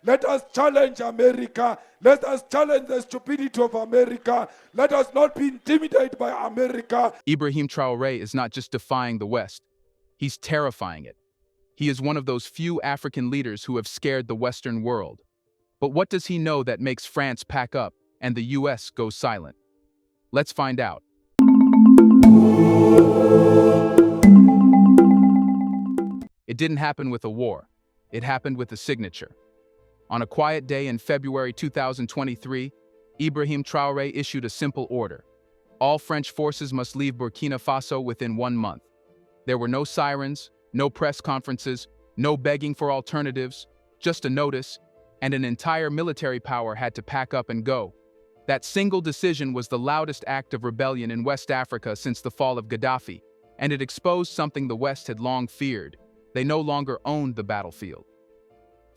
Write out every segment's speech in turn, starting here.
Let us challenge America. Let us challenge the stupidity of America. Let us not be intimidated by America. Ibrahim Traoré is not just defying the West, he's terrifying it. He is one of those few African leaders who have scared the Western world. But what does he know that makes France pack up and the US go silent? Let's find out. It didn't happen with a war. It happened with a signature. On a quiet day in February 2023, Ibrahim Traoré issued a simple order. All French forces must leave Burkina Faso within 1 month. There were no sirens, no press conferences, no begging for alternatives, just a notice, and an entire military power had to pack up and go. That single decision was the loudest act of rebellion in West Africa since the fall of Gaddafi, and it exposed something the West had long feared. They no longer owned the battlefield.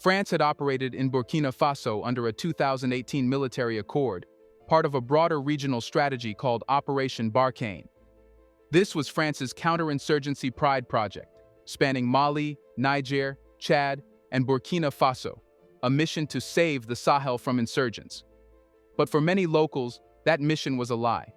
France had operated in Burkina Faso under a 2018 military accord, part of a broader regional strategy called Operation Barkhane. This was France's counterinsurgency pride project, spanning Mali, Niger, Chad, and Burkina Faso, a mission to save the Sahel from insurgents. But for many locals, that mission was a lie.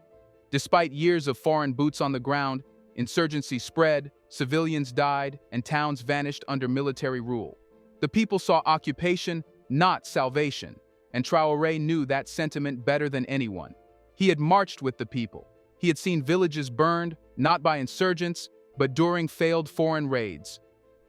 Despite years of foreign boots on the ground, insurgency spread, civilians died, and towns vanished under military rule. The people saw occupation, not salvation, and Traoré knew that sentiment better than anyone. He had marched with the people. He had seen villages burned, not by insurgents, but during failed foreign raids.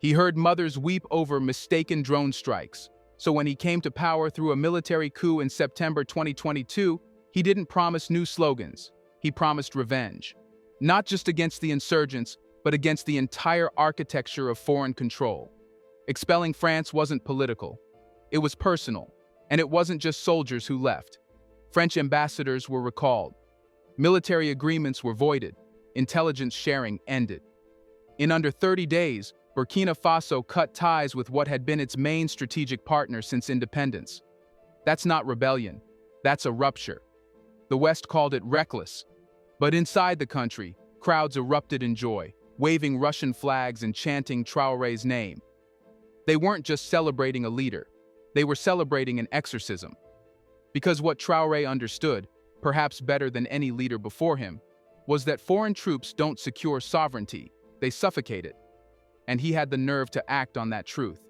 He heard mothers weep over mistaken drone strikes. So when he came to power through a military coup in September 2022, he didn't promise new slogans. He promised revenge. Not just against the insurgents, but against the entire architecture of foreign control. Expelling France wasn't political. It was personal. And it wasn't just soldiers who left. French ambassadors were recalled. Military agreements were voided. Intelligence sharing ended. In under 30 days, Burkina Faso cut ties with what had been its main strategic partner since independence. That's not rebellion. That's a rupture. The West called it reckless. But inside the country, crowds erupted in joy, waving Russian flags and chanting Traoré's name. They weren't just celebrating a leader. They were celebrating an exorcism. Because what Traoré understood, perhaps better than any leader before him, was that foreign troops don't secure sovereignty, they suffocate it. And he had the nerve to act on that truth.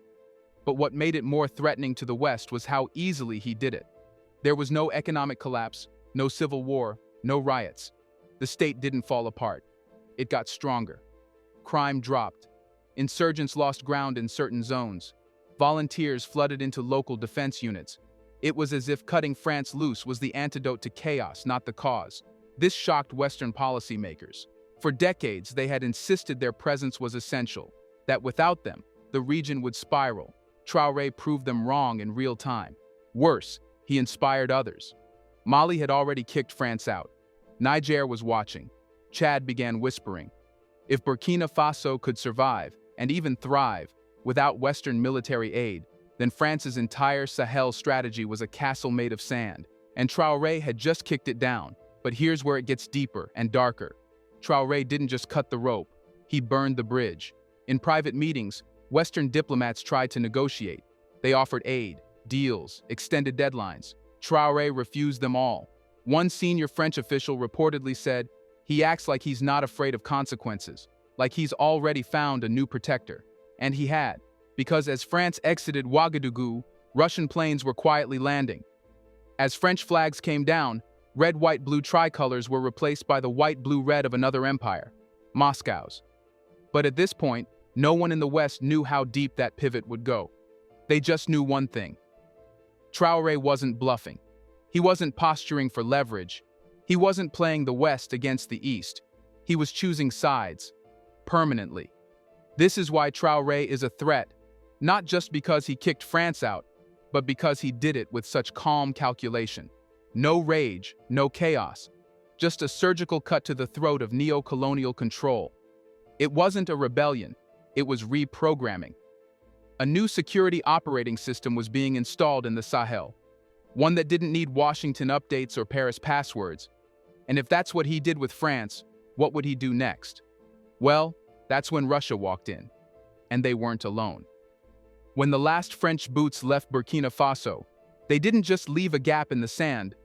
But what made it more threatening to the West was how easily he did it. There was no economic collapse, no civil war, no riots. The state didn't fall apart. It got stronger. Crime dropped. Insurgents lost ground in certain zones. Volunteers flooded into local defense units. It was as if cutting France loose was the antidote to chaos, not the cause. This shocked Western policymakers. For decades, they had insisted their presence was essential, that without them, the region would spiral. Traoré proved them wrong in real time. Worse, he inspired others. Mali had already kicked France out. Niger was watching. Chad began whispering. If Burkina Faso could survive, and even thrive, without Western military aid, then France's entire Sahel strategy was a castle made of sand. And Traoré had just kicked it down. But here's where it gets deeper and darker. Traoré didn't just cut the rope, he burned the bridge. In private meetings, Western diplomats tried to negotiate. They offered aid, deals, extended deadlines. Traoré refused them all. One senior French official reportedly said, "He acts like he's not afraid of consequences, like he's already found a new protector." And he had, because as France exited Ouagadougou, Russian planes were quietly landing. As French flags came down, red, white, blue tricolors were replaced by the white, blue, red of another empire, Moscow's. But at this point, no one in the West knew how deep that pivot would go. They just knew one thing. Traoré wasn't bluffing. He wasn't posturing for leverage. He wasn't playing the West against the East. He was choosing sides, permanently. This is why Traoré is a threat, not just because he kicked France out, but because he did it with such calm calculation. No rage, no chaos, just a surgical cut to the throat of neo-colonial control. It wasn't a rebellion, it was reprogramming. A new security operating system was being installed in the Sahel, one that didn't need Washington updates or Paris passwords. And if that's what he did with France, what would he do next? Well, that's when Russia walked in. And they weren't alone. When the last French boots left Burkina Faso, they didn't just leave a gap in the sand,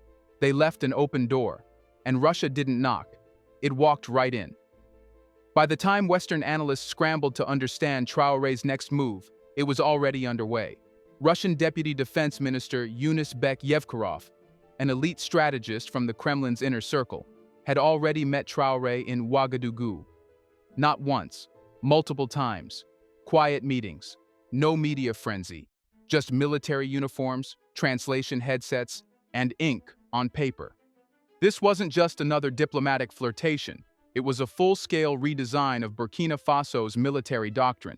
they left an open door. And Russia didn't knock, it walked right in. By the time Western analysts scrambled to understand Traoré's next move, it was already underway. Russian Deputy Defense Minister Yunus Bek Yevkarov, an elite strategist from the Kremlin's inner circle, had already met Traoré in Ouagadougou. Not once, multiple times. Quiet meetings, no media frenzy, just military uniforms, translation headsets, and ink on paper. This wasn't just another diplomatic flirtation, it was a full-scale redesign of Burkina Faso's military doctrine.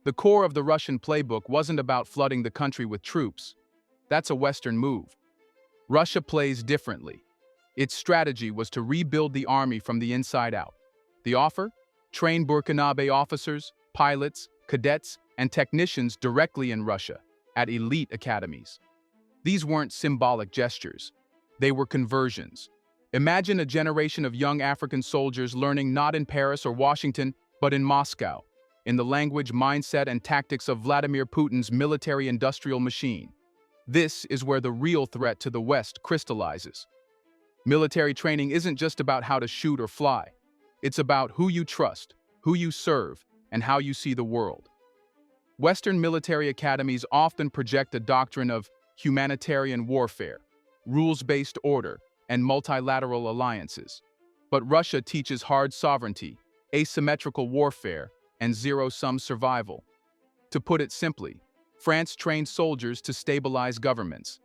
The core of the Russian playbook wasn't about flooding the country with troops. That's a Western move. Russia plays differently. Its strategy was to rebuild the army from the inside out. The offer? Train Burkinabe officers, pilots, cadets, and technicians directly in Russia, at elite academies. These weren't symbolic gestures. They were conversions. Imagine a generation of young African soldiers learning not in Paris or Washington, but in Moscow, in the language, mindset, and tactics of Vladimir Putin's military-industrial machine. This is where the real threat to the West crystallizes. Military training isn't just about how to shoot or fly. It's about who you trust, who you serve, and how you see the world. Western military academies often project a doctrine of humanitarian warfare, rules-based order, and multilateral alliances. But Russia teaches hard sovereignty, asymmetrical warfare, and zero-sum survival. To put it simply, France trains soldiers to stabilize governments.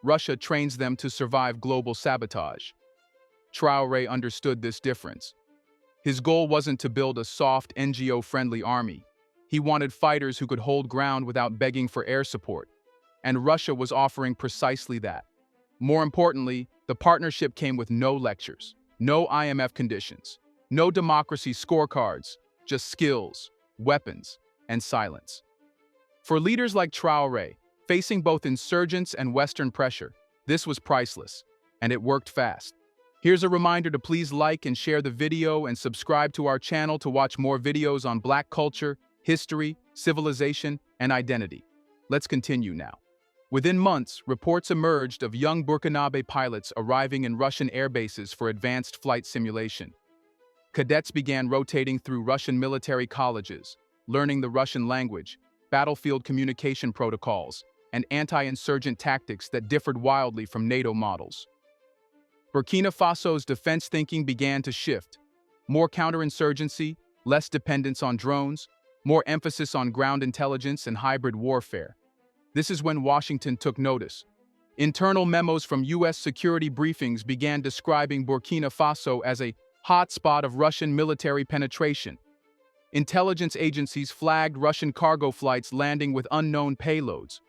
Russia trains them to survive global sabotage. Traoré understood this difference. His goal wasn't to build a soft, NGO-friendly army. He wanted fighters who could hold ground without begging for air support. And Russia was offering precisely that. More importantly, the partnership came with no lectures, no IMF conditions, no democracy scorecards, just skills, weapons, and silence. For leaders like Traoré, facing both insurgents and Western pressure, this was priceless, and it worked fast. Here's a reminder to please like and share the video and subscribe to our channel to watch more videos on Black culture, history, civilization, and identity. Let's continue now. Within months, reports emerged of young Burkinabe pilots arriving in Russian airbases for advanced flight simulation. Cadets began rotating through Russian military colleges, learning the Russian language, battlefield communication protocols, and anti-insurgent tactics that differed wildly from NATO models. Burkina Faso's defense thinking began to shift. More counterinsurgency, less dependence on drones, more emphasis on ground intelligence and hybrid warfare. This is when Washington took notice. Internal memos from U.S. security briefings began describing Burkina Faso as a hotspot of Russian military penetration. Intelligence agencies flagged Russian cargo flights landing with unknown payloads.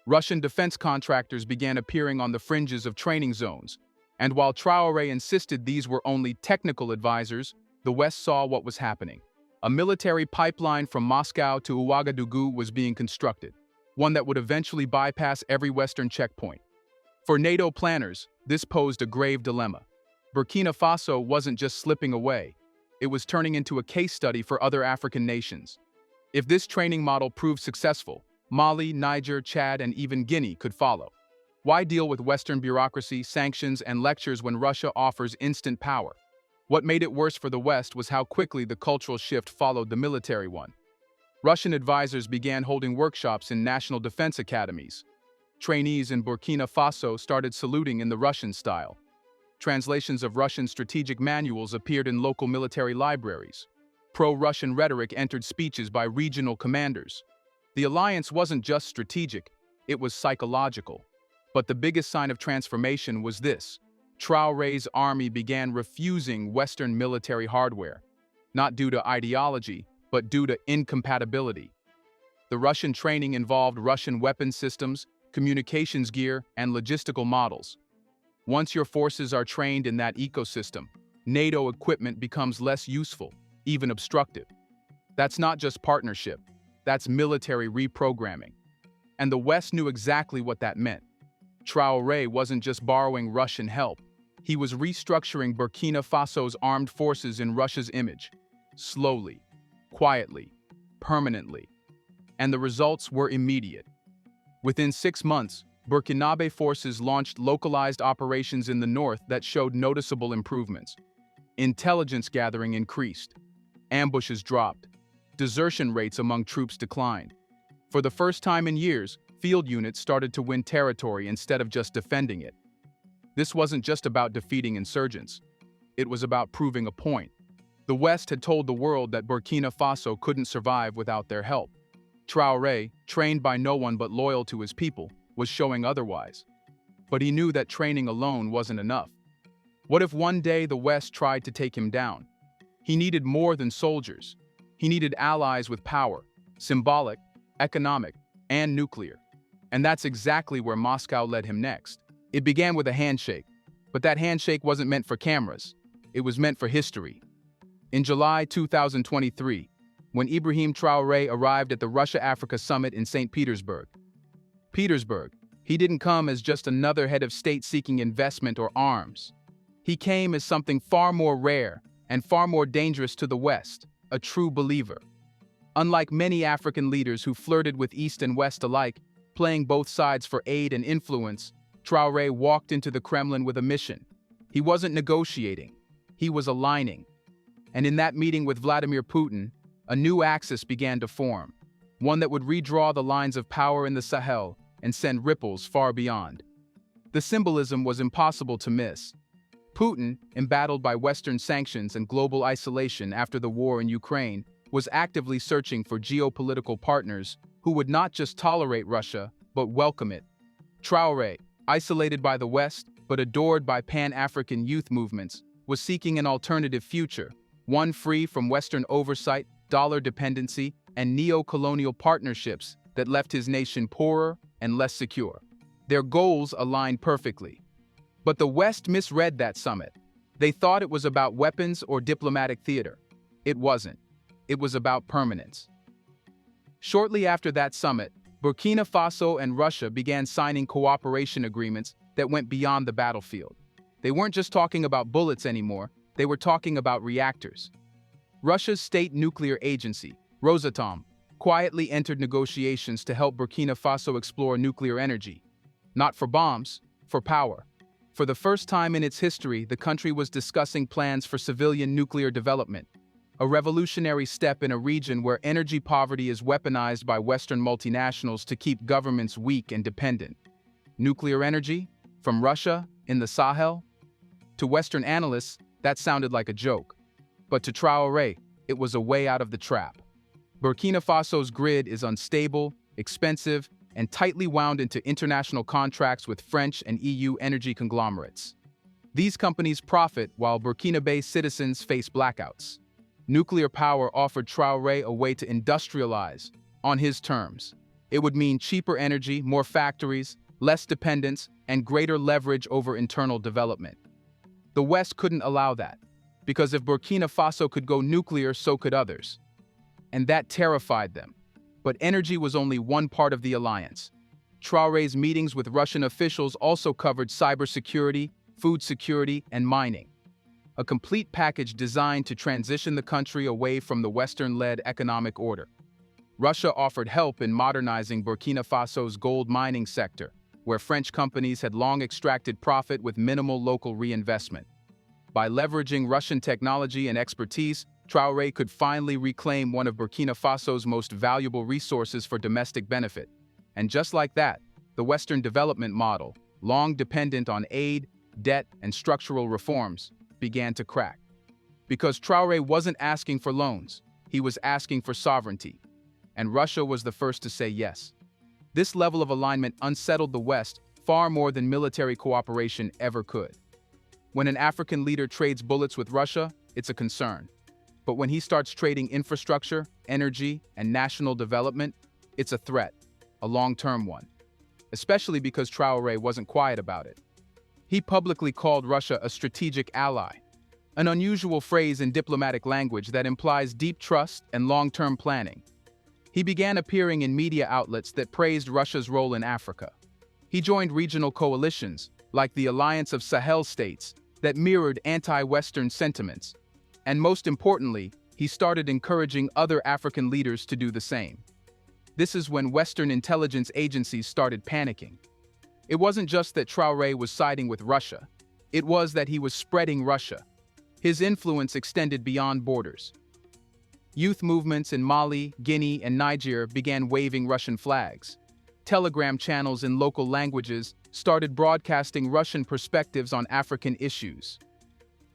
Russian defense contractors began appearing on the fringes of training zones. And while Traoré insisted these were only technical advisors, the West saw what was happening. A military pipeline from Moscow to Ouagadougou was being constructed, one that would eventually bypass every Western checkpoint. For NATO planners, this posed a grave dilemma. Burkina Faso wasn't just slipping away, it was turning into a case study for other African nations. If this training model proved successful, Mali, Niger, Chad, and even Guinea could follow. Why deal with Western bureaucracy, sanctions, and lectures when Russia offers instant power? What made it worse for the West was how quickly the cultural shift followed the military one. Russian advisors began holding workshops in national defense academies. Trainees in Burkina Faso started saluting in the Russian style. Translations of Russian strategic manuals appeared in local military libraries. Pro-Russian rhetoric entered speeches by regional commanders. The alliance wasn't just strategic, it was psychological. But the biggest sign of transformation was this: Traoré's army began refusing Western military hardware, not due to ideology, but due to incompatibility. The Russian training involved Russian weapon systems, communications gear, and logistical models. Once your forces are trained in that ecosystem, NATO equipment becomes less useful, even obstructive. That's not just partnership, that's military reprogramming. And the West knew exactly what that meant. Traoré wasn't just borrowing Russian help, he was restructuring Burkina Faso's armed forces in Russia's image. Slowly, quietly, permanently. And the results were immediate. Within 6 months, Burkinabe forces launched localized operations in the north that showed noticeable improvements. Intelligence gathering increased. Ambushes dropped. Desertion rates among troops declined. For the first time in years, field units started to win territory instead of just defending it. This wasn't just about defeating insurgents. It was about proving a point. The West had told the world that Burkina Faso couldn't survive without their help. Traoré, trained by no one but loyal to his people, was showing otherwise. But he knew that training alone wasn't enough. What if one day the West tried to take him down? He needed more than soldiers. He needed allies with power, symbolic, economic, and nuclear. And that's exactly where Moscow led him next. It began with a handshake, but that handshake wasn't meant for cameras. It was meant for history. In July 2023, when Ibrahim Traoré arrived at the Russia-Africa Summit in St. Petersburg, he didn't come as just another head of state seeking investment or arms. He came as something far more rare and far more dangerous to the West, a true believer. Unlike many African leaders who flirted with East and West alike, playing both sides for aid and influence, Traoré walked into the Kremlin with a mission. He wasn't negotiating, he was aligning. And in that meeting with Vladimir Putin, a new axis began to form, one that would redraw the lines of power in the Sahel and send ripples far beyond. The symbolism was impossible to miss. Putin, embattled by Western sanctions and global isolation after the war in Ukraine, was actively searching for geopolitical partners who would not just tolerate Russia, but welcome it. Traoré, isolated by the West, but adored by Pan-African youth movements, was seeking an alternative future, one free from Western oversight, dollar dependency, and neo-colonial partnerships that left his nation poorer and less secure. Their goals aligned perfectly. But the West misread that summit. They thought it was about weapons or diplomatic theater. It wasn't. It was about permanence. Shortly after that summit, Burkina Faso and Russia began signing cooperation agreements that went beyond the battlefield. They weren't just talking about bullets anymore, they were talking about reactors. Russia's state nuclear agency, Rosatom, quietly entered negotiations to help Burkina Faso explore nuclear energy. Not for bombs, for power. For the first time in its history, the country was discussing plans for civilian nuclear development, a revolutionary step in a region where energy poverty is weaponized by Western multinationals to keep governments weak and dependent. Nuclear energy? From Russia, in the Sahel? To Western analysts, that sounded like a joke. But to Traoré, it was a way out of the trap. Burkina Faso's grid is unstable, expensive, and tightly wound into international contracts with French and EU energy conglomerates. These companies profit while Burkinabe citizens face blackouts. Nuclear power offered Traoré a way to industrialize, on his terms. It would mean cheaper energy, more factories, less dependence, and greater leverage over internal development. The West couldn't allow that, because if Burkina Faso could go nuclear, so could others. And that terrified them. But energy was only one part of the alliance. Traoré's meetings with Russian officials also covered cybersecurity, food security, and mining. A complete package designed to transition the country away from the Western-led economic order. Russia offered help in modernizing Burkina Faso's gold mining sector, where French companies had long extracted profit with minimal local reinvestment. By leveraging Russian technology and expertise, Traoré could finally reclaim one of Burkina Faso's most valuable resources for domestic benefit. And just like that, the Western development model, long dependent on aid, debt, and structural reforms, began to crack. Because Traoré wasn't asking for loans, he was asking for sovereignty. And Russia was the first to say yes. This level of alignment unsettled the West far more than military cooperation ever could. When an African leader trades bullets with Russia, it's a concern. But when he starts trading infrastructure, energy, and national development, it's a threat, a long-term one. Especially because Traoré wasn't quiet about it. He publicly called Russia a strategic ally, an unusual phrase in diplomatic language that implies deep trust and long-term planning. He began appearing in media outlets that praised Russia's role in Africa. He joined regional coalitions, like the Alliance of Sahel States, that mirrored anti-Western sentiments. And most importantly, he started encouraging other African leaders to do the same. This is when Western intelligence agencies started panicking. It wasn't just that Traoré was siding with Russia. It was that he was spreading Russia. His influence extended beyond borders. Youth movements in Mali, Guinea, and Niger began waving Russian flags. Telegram channels in local languages started broadcasting Russian perspectives on African issues.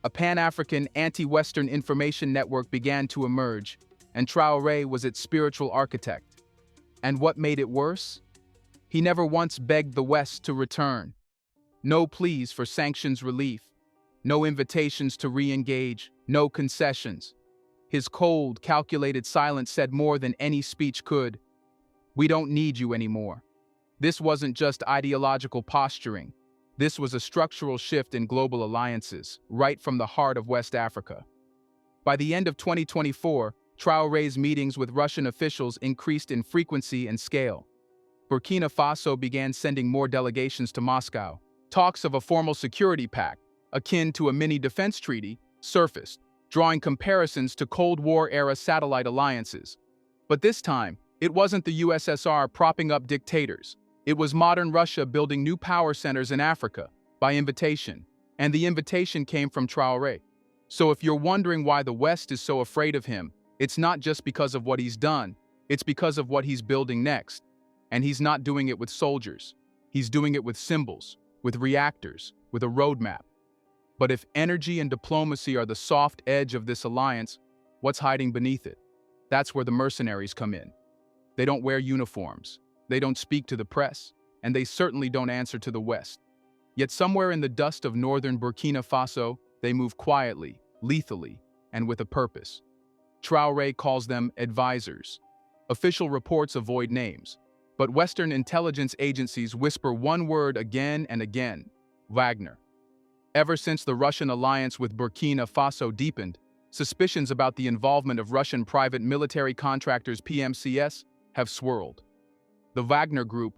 A Pan-African anti-Western information network began to emerge, and Traoré was its spiritual architect. And what made it worse? He never once begged the West to return. No pleas for sanctions relief, no invitations to re-engage, no concessions. His cold, calculated silence said more than any speech could. We don't need you anymore. This wasn't just ideological posturing. This was a structural shift in global alliances, right from the heart of West Africa. By the end of 2024, Traoré's meetings with Russian officials increased in frequency and scale. Burkina Faso began sending more delegations to Moscow. Talks of a formal security pact, akin to a mini defense treaty, surfaced, drawing comparisons to Cold War-era satellite alliances. But this time, it wasn't the USSR propping up dictators. It was modern Russia building new power centers in Africa, by invitation. And the invitation came from Traoré. So if you're wondering why the West is so afraid of him, it's not just because of what he's done, it's because of what he's building next. And he's not doing it with soldiers. He's doing it with symbols, with reactors, with a roadmap. But if energy and diplomacy are the soft edge of this alliance, what's hiding beneath it? That's where the mercenaries come in. They don't wear uniforms, they don't speak to the press, and they certainly don't answer to the West. Yet somewhere in the dust of northern Burkina Faso, they move quietly, lethally, and with a purpose. Traoré calls them advisors. Official reports avoid names, but Western intelligence agencies whisper one word again and again: Wagner. Ever since the Russian alliance with Burkina Faso deepened, suspicions about the involvement of Russian private military contractors PMCS have swirled. The Wagner Group,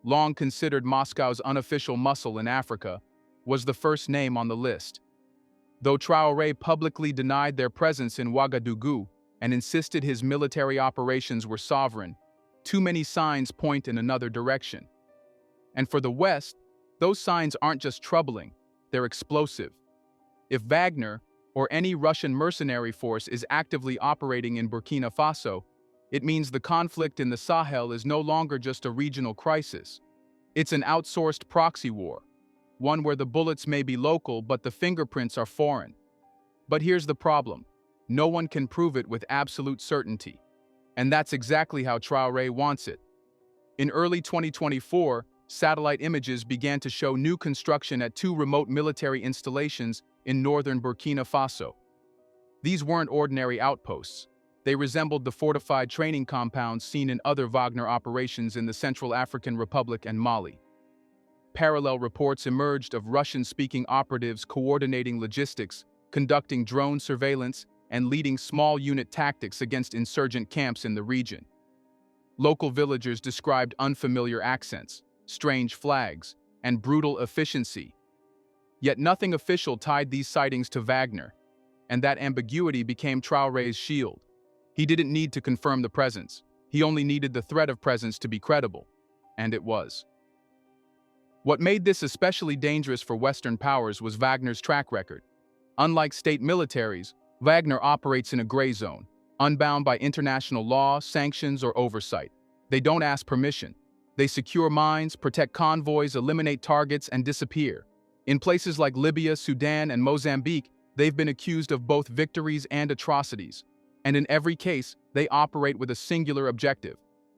long considered Moscow's unofficial muscle in Africa, was the first name on the list. Though Traoré publicly denied their presence in Ouagadougou and insisted his military operations were sovereign, too many signs point in another direction. And for the West, those signs aren't just troubling, they're explosive. If Wagner, or any Russian mercenary force, is actively operating in Burkina Faso, it means the conflict in the Sahel is no longer just a regional crisis. It's an outsourced proxy war, one where the bullets may be local but the fingerprints are foreign. But here's the problem: no one can prove it with absolute certainty. And that's exactly how Traoré wants it. In early 2024, satellite images began to show new construction at two remote military installations in northern Burkina Faso. These weren't ordinary outposts. They resembled the fortified training compounds seen in other Wagner operations in the Central African Republic and Mali. Parallel reports emerged of Russian-speaking operatives coordinating logistics, conducting drone surveillance, and leading small unit tactics against insurgent camps in the region. Local villagers described unfamiliar accents, strange flags, and brutal efficiency. Yet nothing official tied these sightings to Wagner, and that ambiguity became Traoré's shield. He didn't need to confirm the presence. He only needed the threat of presence to be credible, and it was. What made this especially dangerous for Western powers was Wagner's track record. Unlike state militaries, Wagner operates in a gray zone, unbound by international law, sanctions, or oversight. They don't ask permission. They secure mines, protect convoys, eliminate targets, and disappear. In places like Libya, Sudan, and Mozambique, they've been accused of both victories and atrocities. And in every case, they operate with a singular objective: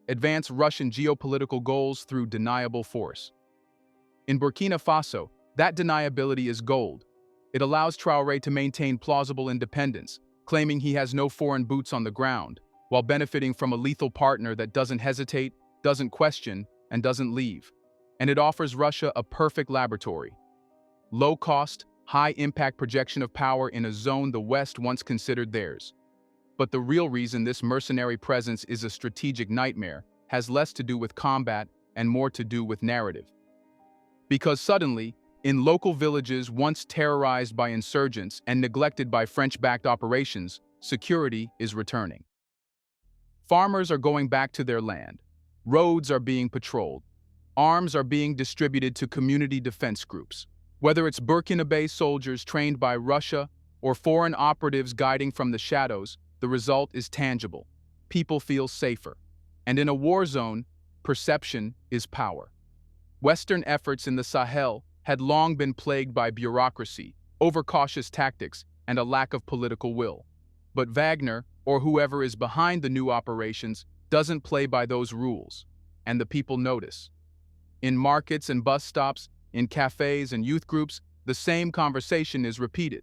advance Russian geopolitical goals through deniable force. In Burkina Faso, that deniability is gold. It allows Traoré to maintain plausible independence, claiming he has no foreign boots on the ground, while benefiting from a lethal partner that doesn't hesitate, doesn't question, and doesn't leave. And it offers Russia a perfect laboratory. Low-cost, high-impact projection of power in a zone the West once considered theirs. But the real reason this mercenary presence is a strategic nightmare has less to do with combat and more to do with narrative. Because suddenly, in local villages once terrorized by insurgents and neglected by French-backed operations, security is returning. Farmers are going back to their land. Roads are being patrolled. Arms are being distributed to community defense groups. Whether it's Burkinabe soldiers trained by Russia or foreign operatives guiding from the shadows, the result is tangible. People feel safer. And in a war zone, perception is power. Western efforts in the Sahel had long been plagued by bureaucracy, overcautious tactics, and a lack of political will. But Wagner, or whoever is behind the new operations, doesn't play by those rules, and the people notice. In markets and bus stops, in cafes and youth groups, the same conversation is repeated.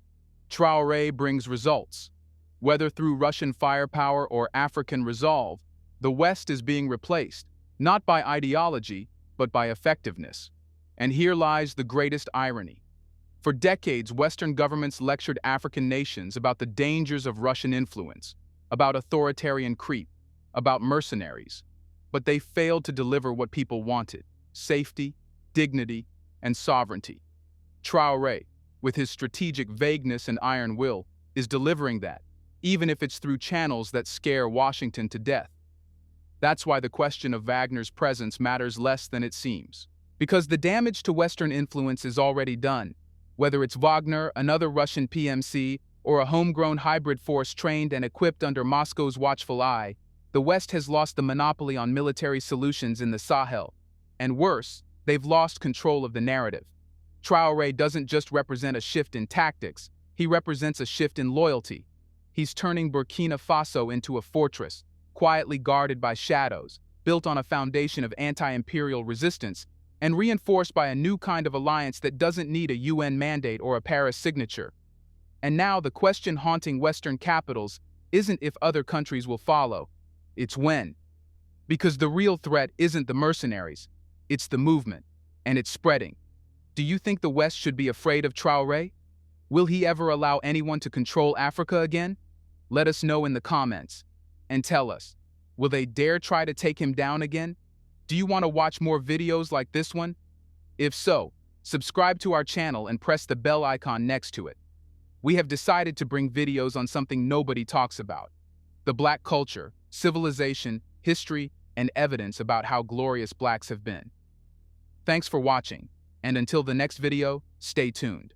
Traoré brings results. Whether through Russian firepower or African resolve, the West is being replaced, not by ideology, but by effectiveness. And here lies the greatest irony. For decades, Western governments lectured African nations about the dangers of Russian influence, about authoritarian creep, about mercenaries. But they failed to deliver what people wanted: safety, dignity, and sovereignty. Traoré, with his strategic vagueness and iron will, is delivering that, even if it's through channels that scare Washington to death. That's why the question of Wagner's presence matters less than it seems. Because the damage to Western influence is already done. Whether it's Wagner, another Russian PMC, or a homegrown hybrid force trained and equipped under Moscow's watchful eye, the West has lost the monopoly on military solutions in the Sahel. And worse, they've lost control of the narrative. Traoré doesn't just represent a shift in tactics, he represents a shift in loyalty. He's turning Burkina Faso into a fortress, quietly guarded by shadows, built on a foundation of anti-imperial resistance, and reinforced by a new kind of alliance that doesn't need a UN mandate or a Paris signature. And now the question haunting Western capitals isn't if other countries will follow, it's when. Because the real threat isn't the mercenaries, it's the movement, and it's spreading. Do you think the West should be afraid of Traoré? Will he ever allow anyone to control Africa again? Let us know in the comments. And tell us, will they dare try to take him down again? Do you want to watch more videos like this one? If so, subscribe to our channel and press the bell icon next to it. We have decided to bring videos on something nobody talks about: the Black culture, civilization, history, and evidence about how glorious Blacks have been. Thanks for watching, and until the next video, stay tuned.